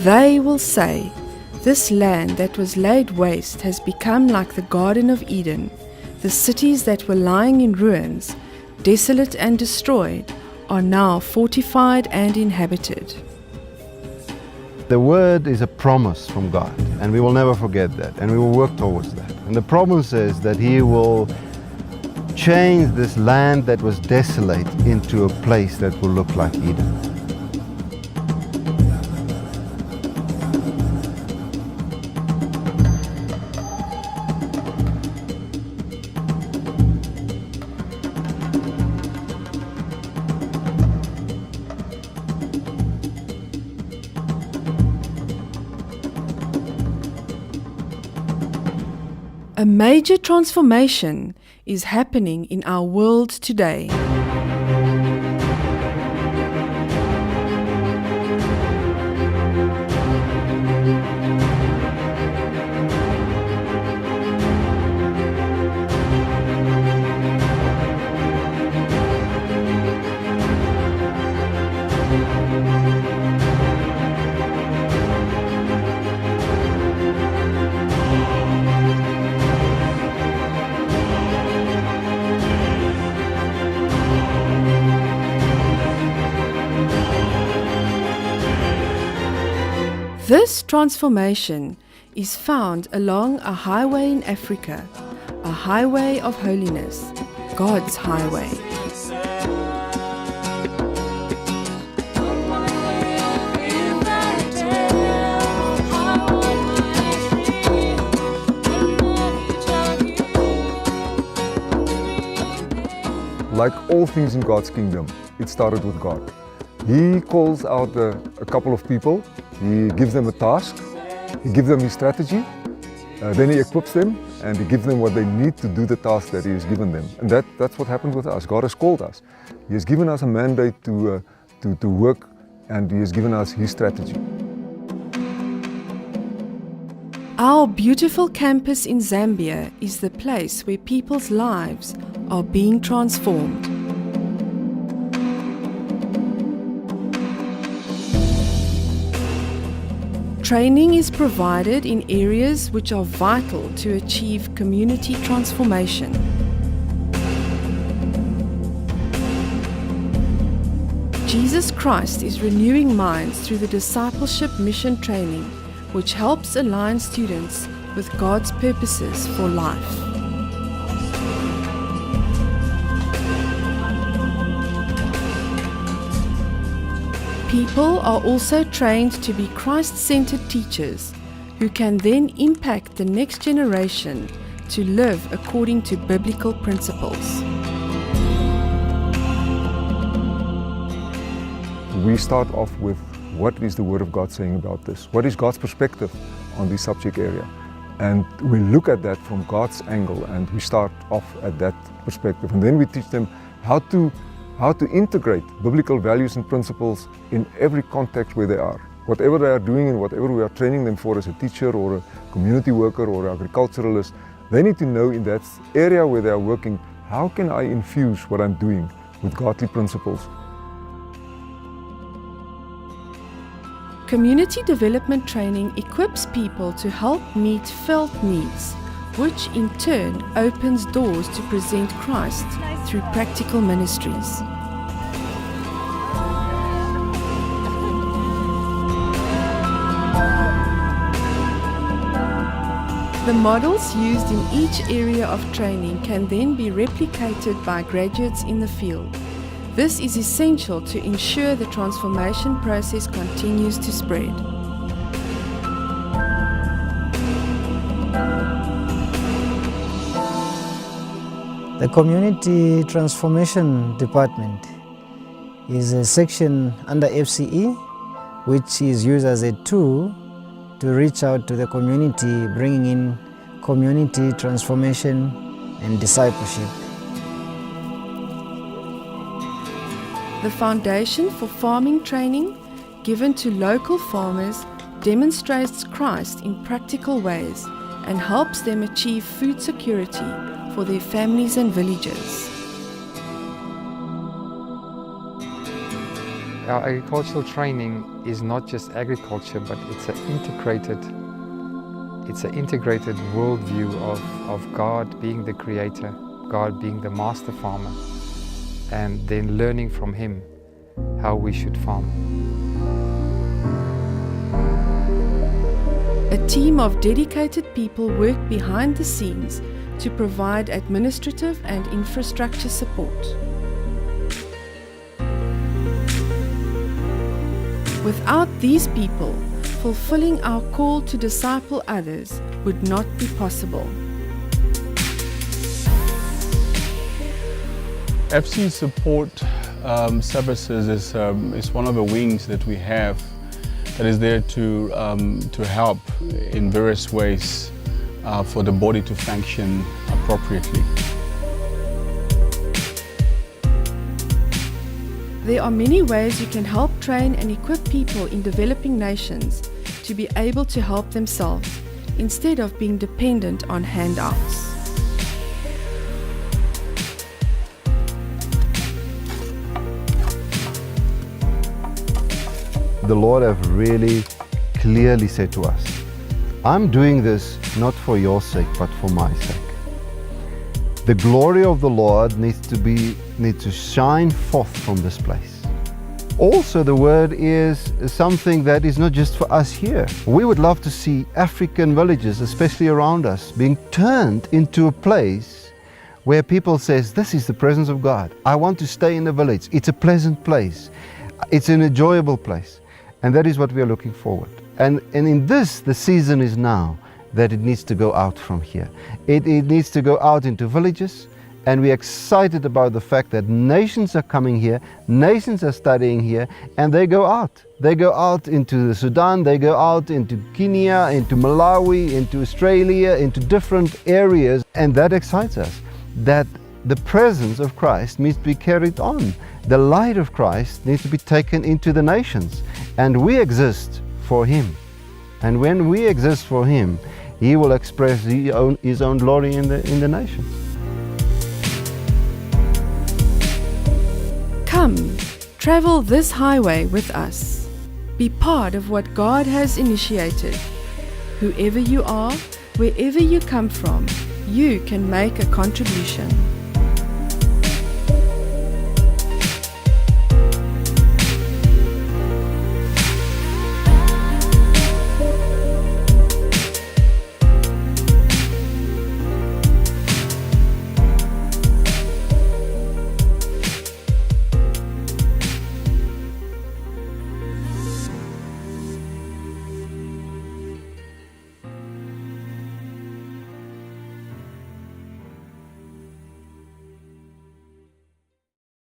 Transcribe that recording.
They will say, "This land that was laid waste has become like the Garden of Eden. The cities that were lying in ruins, desolate and destroyed, are now fortified and inhabited." The word is a promise from God, and we will never forget that, and we will work towards that. And the promise is that He will change this land that was desolate into a place that will look like Eden. A major transformation is happening in our world today. This transformation is found along a highway in Africa, a highway of holiness, God's highway. Like all things in God's kingdom, it started with God. He calls out a couple of people, He gives them a task, He gives them His strategy, then He equips them and He gives them what they need to do the task that He has given them. And that's what happened with us. God has called us. He has given us a mandate to work, and He has given us His strategy. Our beautiful campus in Zambia is the place where people's lives are being transformed. Training is provided in areas which are vital to achieve community transformation. Jesus Christ is renewing minds through the discipleship mission training, which helps align students with God's purposes for life. People are also trained to be Christ-centered teachers who can then impact the next generation to live according to biblical principles. We start off with what is the Word of God saying about this? What is God's perspective on this subject area? And we look at that from God's angle, and we start off at that perspective. And then we teach them how to integrate biblical values and principles in every context where they are. Whatever they are doing and whatever we are training them for as a teacher or a community worker or agriculturalist, they need to know in that area where they are working, how can I infuse what I'm doing with godly principles? Community development training equips people to help meet felt needs, which in turn opens doors to present Christ through practical ministries. The models used in each area of training can then be replicated by graduates in the field. This is essential to ensure the transformation process continues to spread. The Community Transformation Department is a section under FCE which is used as a tool to reach out to the community, bringing in community transformation and discipleship. The Foundation for Farming Training, given to local farmers, demonstrates Christ in practical ways and helps them achieve food security for their families and villages. Our agricultural training is not just agriculture, but it's an integrated worldview of God being the creator, God being the master farmer, and then learning from Him how we should farm. A team of dedicated people work behind the scenes to provide administrative and infrastructure support. Without these people, fulfilling our call to disciple others would not be possible. FC support services is one of the wings that we have that is there to help in various ways for the body to function appropriately. There are many ways you can help train and equip people in developing nations to be able to help themselves instead of being dependent on handouts. The Lord have really clearly said to us, I'm doing this not for your sake, but for my sake. The glory of the Lord needs to shine forth from this place. Also, the word is something that is not just for us here. We would love to see African villages, especially around us, being turned into a place where people says, this is the presence of God. I want to stay in the village. It's a pleasant place. It's an enjoyable place. And that is what we are looking forward. And in this, the season is now that it needs to go out from here. It needs to go out into villages, and we're excited about the fact that nations are coming here, nations are studying here, and they go out. They go out into the Sudan, they go out into Kenya, into Malawi, into Australia, into different areas, and that excites us, that the presence of Christ needs to be carried on. The light of Christ needs to be taken into the nations, and we exist for Him. And when we exist for Him, He will express His own glory in the nations. Come, travel this highway with us. Be part of what God has initiated. Whoever you are, wherever you come from, you can make a contribution.